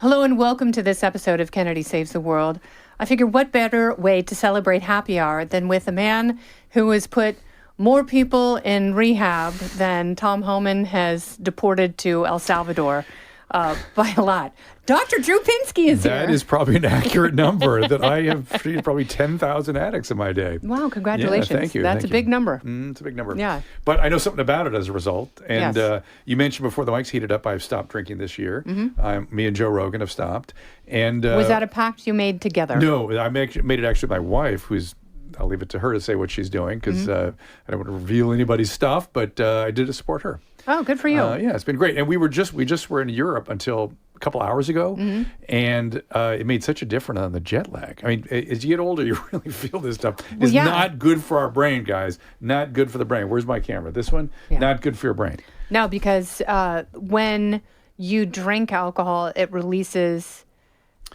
Hello and welcome to this episode of Kennedy Saves the World. I figure what better way to celebrate happy hour than with a man who has put more people in rehab than Tom Homan has deported to El Salvador by a lot. Dr. Drew Pinsky is here. That is probably an accurate number that I have treated probably 10,000 addicts in my day. Wow, congratulations. Yeah, thank you. That's a big number. It's a big number. Yeah. But I know something about it as a result. And Yes. You mentioned before the mics heated up, I've stopped drinking this year. Me and Joe Rogan have stopped. And Was that a pact you made together? No, I made it actually my wife, who's, I'll leave it to her to say what she's doing because I don't want to reveal anybody's stuff, but I did to support her. Oh, good for you. Yeah, it's been great. And we just were in Europe until a couple hours ago, and it made such a difference on the jet lag. I mean, as you get older, you really feel this stuff. It's not good for our brain, guys. Not good for the brain. Where's my camera? This one? Yeah. Not good for your brain. No, because when you drink alcohol, it releases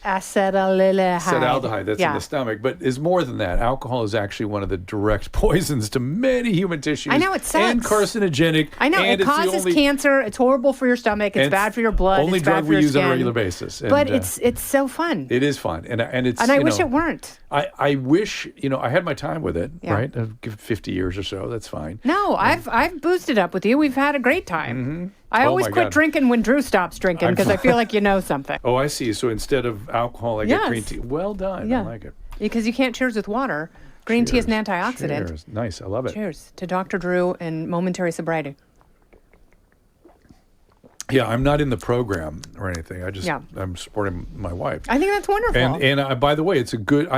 acetaldehyde, that's in the stomach. But it's more than that. Alcohol is actually one of the direct poisons to many human tissues. I know, it sucks. And carcinogenic. I know, and it causes cancer. It's horrible for your stomach. It's bad for your blood. Only it's bad drug for we your use skin. on a regular basis. And, but it's so fun. It is fun. And it's I wish it weren't. I wish, I had my time with it, right? I've given 50 years or so. That's fine. No, I've boosted up with you. We've had a great time. I always quit drinking when Drew stops drinking because I feel like you know something. Oh, I see. So instead of alcohol, I get green tea. Well done. I like it. Because you can't cheers with water. Green tea is an antioxidant. Cheers. Nice. I love it. Cheers to Dr. Drew and momentary sobriety. Yeah, I'm not in the program or anything. I'm supporting my wife. I think that's wonderful. And by the way, it's a good.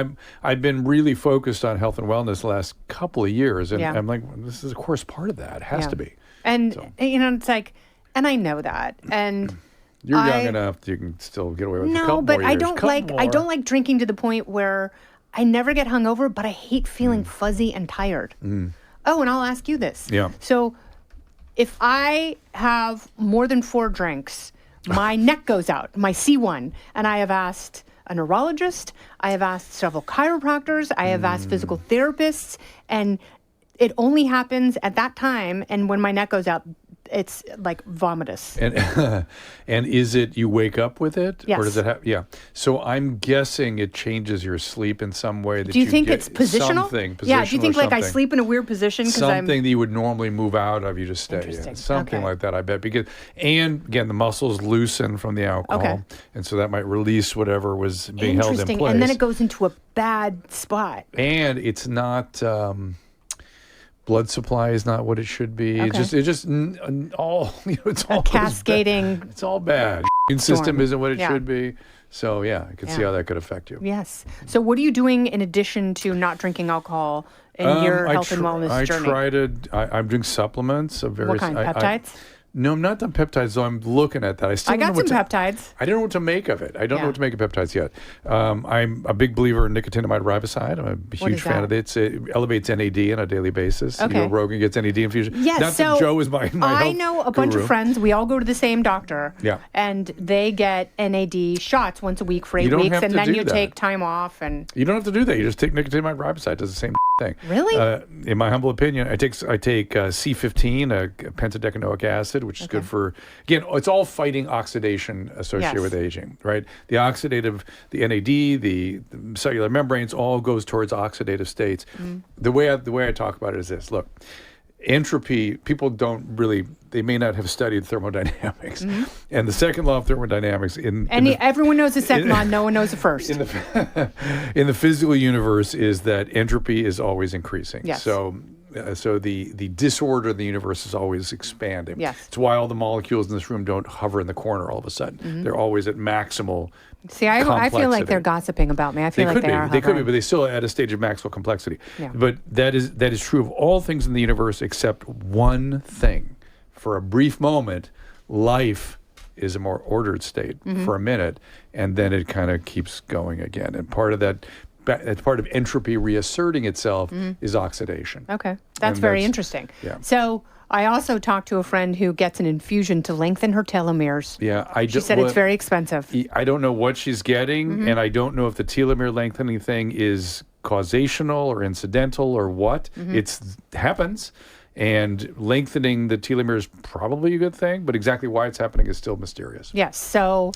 I've been really focused on health and wellness the last couple of years, and I'm like, this is of course part of that. It has to be. And it's like, and I know that, and you're young enough you can still get away with a couple but more years. I don't like drinking to the point where I never get hungover, but I hate feeling fuzzy and tired. Oh, and I'll ask you this. Yeah. So if I have more than 4 drinks, my neck goes out, my C1, and I have asked a neurologist, I have asked several chiropractors, I have asked physical therapists, and it only happens at that time, and when my neck goes out, it's like vomitous. And is it you wake up with it? Yes. Or does it have? Yeah. So I'm guessing it changes your sleep in some way. Do you think it's positional? Something. Yeah. Do you think like I sleep in a weird position? Something that you would normally move out of, you just stay in. Something like that, I bet. And again, the muscles loosen from the alcohol. And so that might release whatever was being held in place. And then it goes into a bad spot. And it's not... blood supply is not what it should be. Okay. It's just all, it's all cascading. It's all bad. Immune system isn't what it should be. So I can see how that could affect you. Yes. So what are you doing in addition to not drinking alcohol in your health and wellness journey? I'm doing supplements of various. What kind? Peptides? No, I'm not on peptides, though. I'm looking at that. I got some peptides. I don't know what to make of it. I don't know what to make of peptides yet. I'm a big believer in nicotinamide riboside. I'm a huge fan of it. It elevates NAD on a daily basis. Okay. Rogan gets NAD infusion. Yes, not that Joe is my I know a bunch of friends. We all go to the same doctor. Yeah. And they get NAD shots once a week for 8 weeks, and then you take time off. And you don't have to do that. You just take nicotinamide riboside. It does the same thing. Really? In my humble opinion, I take C15, pentadecanoic acid, which is good for, again, it's all fighting oxidation associated with aging, right? The oxidative, the NAD, the cellular membranes, all goes towards oxidative states. The way I talk about it is this. Look, entropy, people don't really, they may not have studied thermodynamics. And the second law of thermodynamics everyone knows the second law, no one knows the first. In the physical universe is that entropy is always increasing. Yes. So the disorder of the universe is always expanding. Yes. It's why all the molecules in this room don't hover in the corner all of a sudden. They're always at maximal See, I feel like they're gossiping about me. I feel like they are. They could be, but they still at a stage of maximal complexity. Yeah. But that is true of all things in the universe except one thing. For a brief moment, life is a more ordered state for a minute, and then it kind of keeps going again. And part of that, as part of entropy reasserting itself, is oxidation. Okay, that's very interesting. Yeah. So I also talked to a friend who gets an infusion to lengthen her telomeres. Yeah, she said it's very expensive. I don't know what she's getting, and I don't know if the telomere lengthening thing is causational or incidental or what. It happens. And lengthening the telomere is probably a good thing, but exactly why it's happening is still mysterious. Yes. So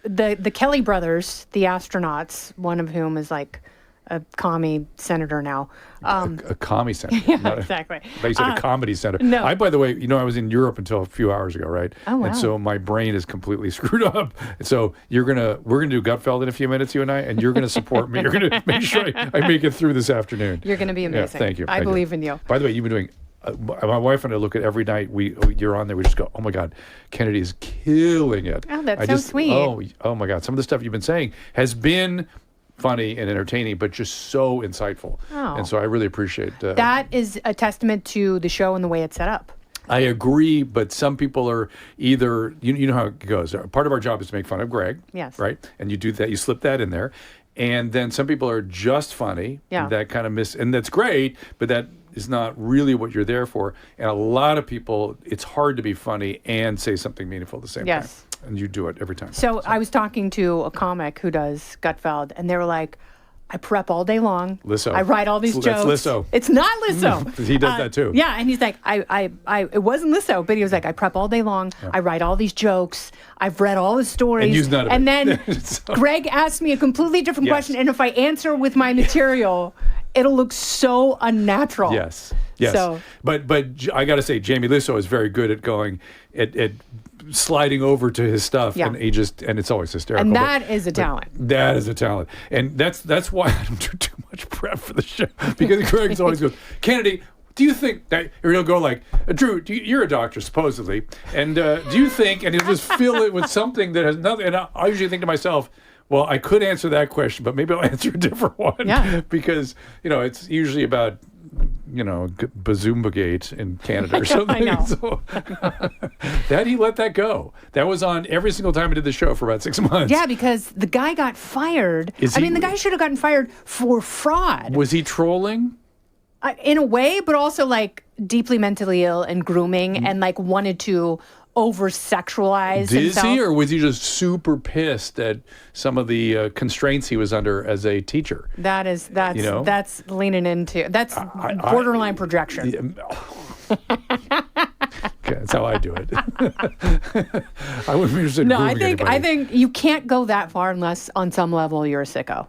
the Kelly brothers, the astronauts, one of whom is like a commie senator now. A commie senator. Yeah, exactly. They said a comedy senator. No. I, by the way, I was in Europe until a few hours ago, right? Oh, wow. And so my brain is completely screwed up. So we're gonna do Gutfeld in a few minutes, you and I, and you're gonna support me. You're gonna make sure I make it through this afternoon. You're going to be amazing. Yeah, thank you. I believe in you. By the way, you've been doing. My wife and I look at every night you're on there. We just go, oh my God, Kennedy is killing it. Oh, that's so sweet. Oh my God, some of the stuff you've been saying has been funny and entertaining, but just so insightful. Oh. And so I really appreciate that is a testament to the show and the way it's set up. I agree, but some people are either, you know how it goes. Part of our job is to make fun of Greg. Yes. Right? And you do that, you slip that in there. And then some people are just funny. Yeah. That kind of and that's great, but that is not really what you're there for. And a lot of people, it's hard to be funny and say something meaningful at the same time. And you do it every time. So I was talking to a comic who does Gutfeld, and they were like, I prep all day long. Lisso. I write all these jokes. That's Lisso. It's not Lisso. He does that too. Yeah, and he's like, it wasn't Lisso, but he was like, I prep all day long. Yeah. I write all these jokes. I've read all the stories. And use none of and it. then Greg asked me a completely different question, and if I answer with my material, it'll look so unnatural. Yes. So, but I got to say, Jamie Lisso is very good at going at sliding over to his stuff, and it's always hysterical. And that is a talent. That is a talent, and that's why I don't do too much prep for the show, because Greg's always goes, Kennedy, do you think that, or he'll go like, Drew, you're a doctor supposedly, and do you think, and he'll just fill it with something that has nothing, and I usually think to myself, well, I could answer that question, but maybe I'll answer a different one, because it's usually about Bazoombagate in Canada or something. I know. So, that he let that go. That was on every single time he did the show for about 6 months. Yeah, because the guy got fired. The guy should have gotten fired for fraud. Was he trolling? In a way, but also like deeply mentally ill and grooming and like wanted to over-sexualize himself. Is he, or was he just super pissed at some of the constraints he was under as a teacher? That's leaning into, that's borderline projection. Okay, that's how I do it. I wouldn't be interested in grooming anybody. I think you can't go that far unless on some level you're a sicko.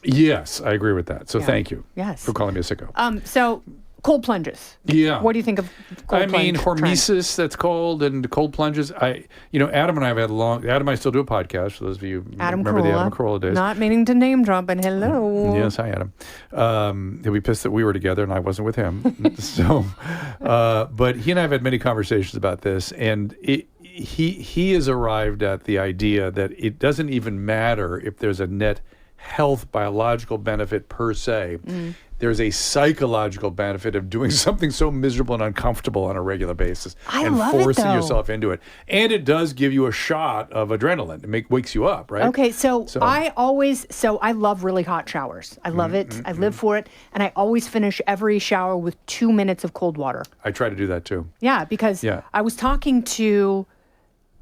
Yes, I agree with that. So thank you for calling me a sicko. So cold plunges. Yeah. What do you think of cold plunge? Hormesis, that's called, and cold plunges. Adam and I have had Adam and I still do a podcast, for those of you who remember the Adam Carolla days. Not meaning to name drop, but hello. Yes, hi, Adam. He'll be pissed that we were together and I wasn't with him. So, but he and I have had many conversations about this, and he has arrived at the idea that it doesn't even matter if there's a net health biological benefit per se. There's a psychological benefit of doing something so miserable and uncomfortable on a regular basis and forcing yourself into it. And it does give you a shot of adrenaline. It wakes you up, right? Okay, so I love really hot showers. I love it. I live for it. And I always finish every shower with 2 minutes of cold water. I try to do that too. Yeah, because I was talking to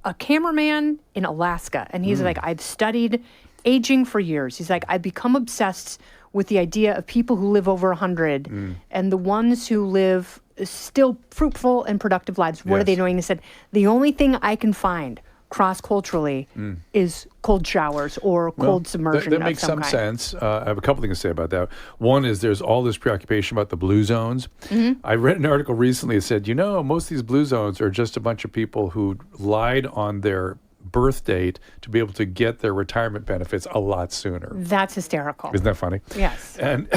a cameraman in Alaska, and he's like, I've studied aging for years. He's like, I've become obsessed with the idea of people who live over 100 and the ones who live still fruitful and productive lives. What are they doing? He said, the only thing I can find cross-culturally is cold showers or cold submersion. That makes some sense. I have a couple things to say about that. One is there's all this preoccupation about the blue zones. I read an article recently that said, most of these blue zones are just a bunch of people who lied on their birth date to be able to get their retirement benefits a lot sooner. That's hysterical. Isn't that funny? Yes. And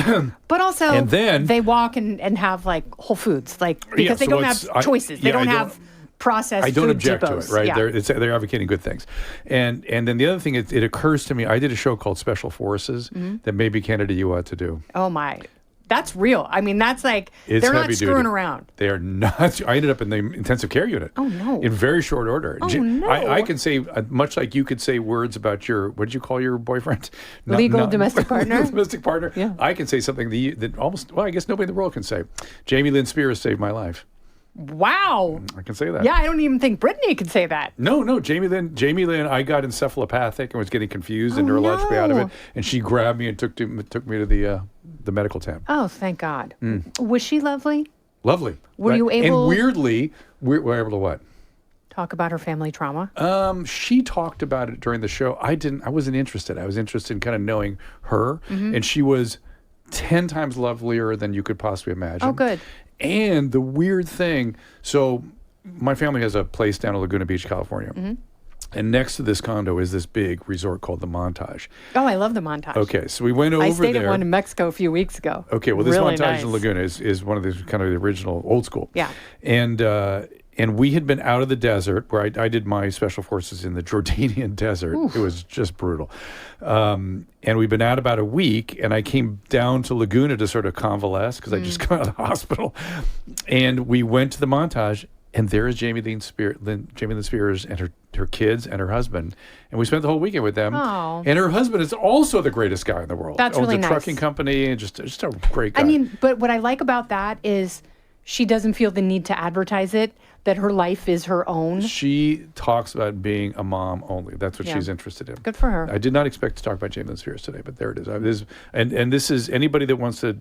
but also, and then they walk and have like Whole Foods, because they don't have choices. They don't have processed. I don't food object depots. to it, right? They're advocating good things. And then the other thing, it occurs to me, I did a show called Special Forces that maybe Kennedy you ought to do. Oh my. That's real. I mean, that's like, it's they're not screwing duty. Around. They are not. I ended up in the intensive care unit. Oh, no. In very short order. Oh, no. I can say, much like you could say words about what did you call your boyfriend? Legal domestic partner? Domestic partner. Yeah. I can say something that almost, I guess nobody in the world can say. Jamie Lynn Spears saved my life. Wow. I can say that. Yeah, I don't even think Brittany could say that. No, Jamie Lynn, I got encephalopathic and was getting confused and neurologically out of it. And she grabbed me and took me to the medical tent. Oh, thank God. Was she lovely? Lovely. Were you able... And weirdly, we're able to what? talk about her family trauma? She talked about it during the show. I wasn't interested. I was interested in kind of knowing her, and she was 10 times lovelier than you could possibly imagine. Oh, good. And the weird thing, so my family has a place down in Laguna Beach, California. And next to this condo is this big resort called the Montage. Oh, I love the Montage. Okay, so we went over there. I stayed at one in Mexico a few weeks ago. Okay, well, this really Montage nice. in Laguna is one of the kind of the original old school. Yeah. And we had been out of the desert where I did my special forces in the Jordanian desert. Oof. It was just brutal. And we'd been out about a week, and I came down to Laguna to sort of convalesce because I just got out of the hospital. And we went to the Montage, and there is Jamie Lynn Spears and her kids and her husband. And we spent the whole weekend with them. Oh. And her husband is also the greatest guy in the world. That's really nice. Owns a trucking company and just a great guy. I mean, but what I like about that is she doesn't feel the need to advertise it, that her life is her own. She talks about being a mom only. That's what she's interested in. Good for her. I did not expect to talk about Jamie Lynn Spears today, but there it is. And this is anybody that wants to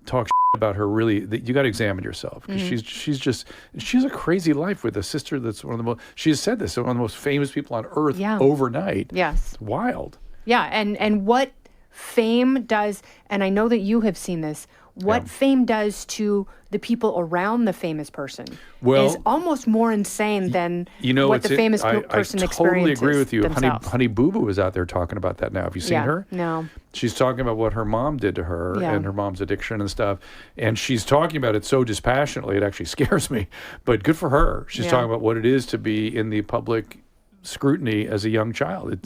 talk about her, really, you got to examine yourself, because she has a crazy life with a sister that's one of the most, she has said this, one of the most famous people on earth overnight. Yes. It's wild. Yeah, and what fame does, and I know that you have seen this, what fame does to the people around the famous person is almost more insane than what the famous person experiences. I totally agree with you. Themselves. Honey Boo Boo is out there talking about that now. Have you seen her? No. She's talking about what her mom did to her and her mom's addiction and stuff. And she's talking about it so dispassionately, it actually scares me. But good for her. She's talking about what it is to be in the public scrutiny as a young child.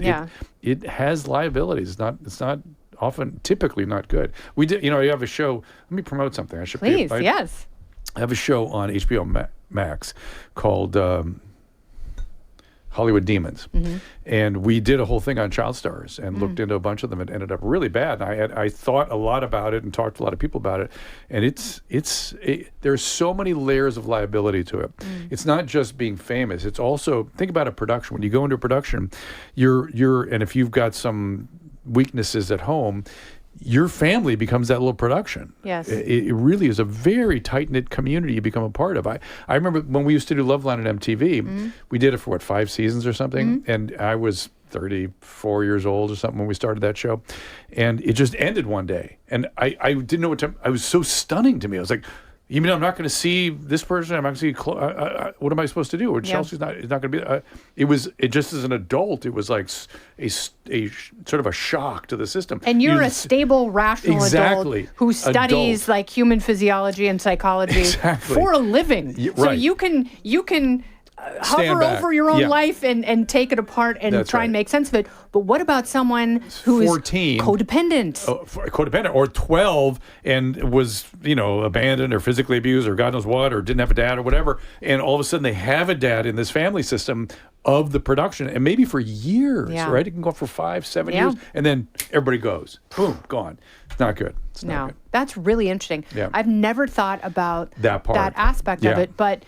It has liabilities. It's not often, typically not good. We did, you have a show. Let me promote something. Please, yes. I have a show on HBO Max called Hollywood Demons, and we did a whole thing on child stars and looked into a bunch of them. It ended up really bad. And I thought a lot about it and talked to a lot of people about it, and there's so many layers of liability to it. It's not just being famous. It's also, think about a production. When you go into a production, and if you've got some weaknesses at home, your family becomes that little production. Yes. It really is a very tight-knit community you become a part of. I remember when we used to do Loveline on MTV, we did it for 5 seasons or something, and I was 34 years old or something when we started that show, and it just ended one day, and I didn't know what time. It was so stunning to me. I was like, you mean I'm not going to see this person? I'm not going to see. What am I supposed to do? Or Chelsea's not going to be. It just as an adult, it was like a sort of a shock to the system. And you're a stable, rational adult who studies like human physiology and psychology for a living. So you can hover over your own life and take it apart and try and make sense of it. But what about someone who 14, is codependent? Codependent, or 12 and was, abandoned or physically abused or God knows what, or didn't have a dad or whatever. And all of a sudden they have a dad in this family system of the production, and maybe for years, right? It can go for 5-7 years, and then everybody goes, boom, gone. It's not good. It's not good. That's really interesting. Yeah. I've never thought about that aspect of it, but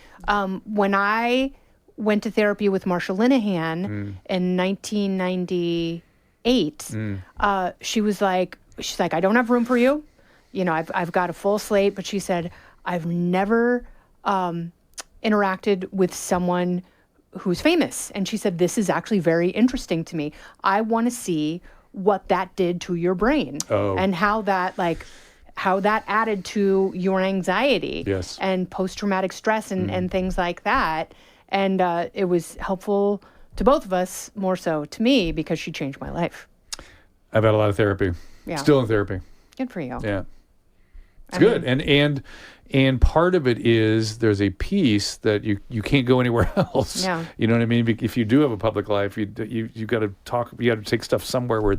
when I went to therapy with Marsha Linehan in 1998. She's like, I don't have room for you. I've got a full slate, but she said, I've never interacted with someone who's famous. And she said, this is actually very interesting to me. I want to see what that did to your brain and how that added to your anxiety and post-traumatic stress and things like that. And it was helpful to both of us, more so to me, because she changed my life. I've had a lot of therapy. Yeah. Still in therapy. Good for you. Yeah. It's good. And part of it is there's a piece that you can't go anywhere else. Yeah. You know what I mean? If you do have a public life, you got to talk. You got to take stuff somewhere where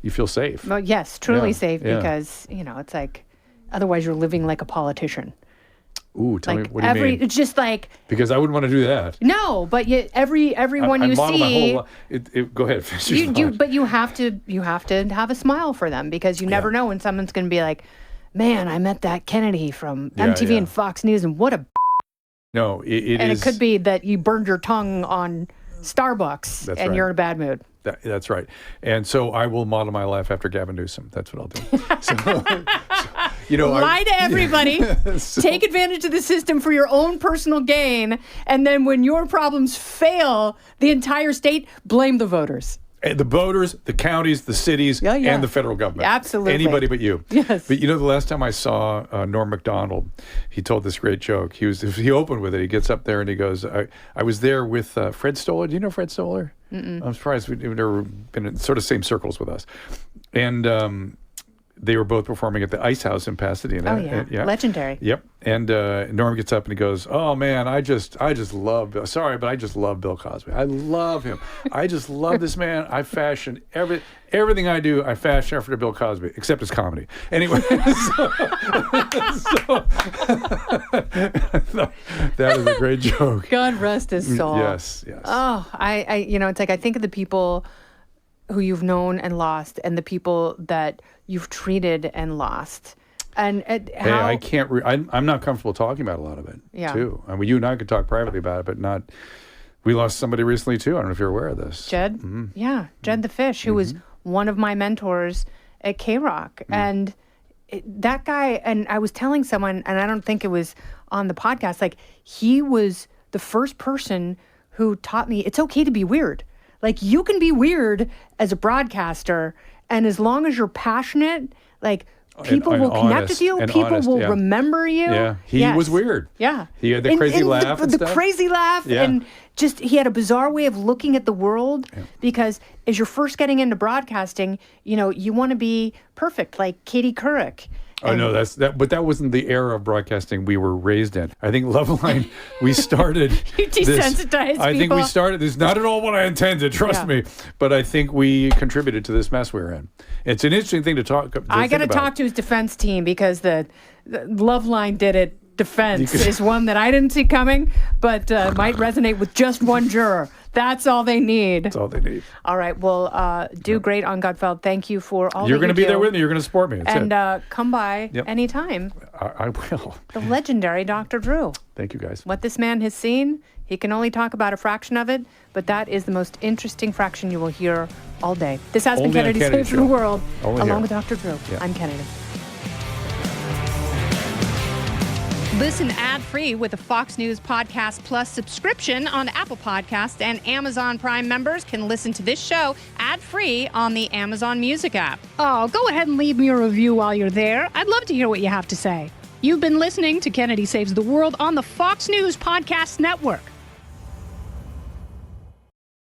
you feel safe. Well, yes, truly safe, because it's like otherwise you're living like a politician. Ooh, tell me, what do you mean? It's just like, because I wouldn't want to do that. No, but everyone you see. Go ahead. But you have to have a smile for them, because you never know when someone's going to be like, man, I met that Kennedy from MTV and Fox News, and what a. No, it could be that you burned your tongue on Starbucks and you're in a bad mood. That's right. And so I will model my life after Gavin Newsom. That's what I'll do. lie to everybody, take advantage of the system for your own personal gain, and then when your problems fail, the entire state, blame the voters. The voters, the counties, the cities, and the federal government. Absolutely. Anybody but you. Yes. But the last time I saw Norm Macdonald, he told this great joke. He opened with it. He gets up there and he goes, I was there with Fred Stoller. Do you know Fred Stoller? I'm surprised we've never been in sort of same circles with us. And they were both performing at the Ice House in Pasadena. Oh, yeah. Legendary. Yep. And Norm gets up and he goes, oh, man, I just love Bill. Sorry, but I just love Bill Cosby. I love him. I just love this man. I fashion everything I do, I fashion after Bill Cosby, except his comedy. Anyway, that was a great joke. God rest his soul. Yes. Oh, it's like I think of the people who you've known and lost and the people that you've treated and lost. And how... I can't... I'm not comfortable talking about a lot of it, too. I mean, you and I could talk privately about it, but not... We lost somebody recently, too. I don't know if you're aware of this. Jed? Mm-hmm. Yeah, Jed the Fish, who was one of my mentors at K-Rock. And that guy... And I was telling someone, and I don't think it was on the podcast, like, he was the first person who taught me it's okay to be weird. Like, you can be weird as a broadcaster, and as long as you're passionate, like, people will connect with you. People will remember you. Yeah, he was weird. Yeah. He had the crazy laugh and the stuff. Crazy laugh, and just, he had a bizarre way of looking at the world, because as you're first getting into broadcasting, you want to be perfect, like Katie Couric. Oh, no, but that wasn't the era of broadcasting we were raised in. I think Loveline, we started... You desensitized people. I think we started... This is not at all what I intended, trust me. But I think we contributed to this mess we're in. It's an interesting thing to talk about. I got to talk to his defense team, because the Loveline did it. Defense is one that I didn't see coming, but might resonate with just one juror. That's all they need. That's all they need. All right. Well, do great on Gutfeld. Thank you for all You're going to be there with me. You're going to support me. And come by anytime. I will. The legendary Dr. Drew. Thank you, guys. What this man has seen, he can only talk about a fraction of it, but that is the most interesting fraction you will hear all day. This has been Kennedy Saves the World, along with Dr. Drew. I'm Kennedy. Listen ad-free with a Fox News Podcast Plus subscription on Apple Podcasts, and Amazon Prime members can listen to this show ad-free on the Amazon Music app. Oh, go ahead and leave me a review while you're there. I'd love to hear what you have to say. You've been listening to Kennedy Saves the World on the Fox News Podcast Network.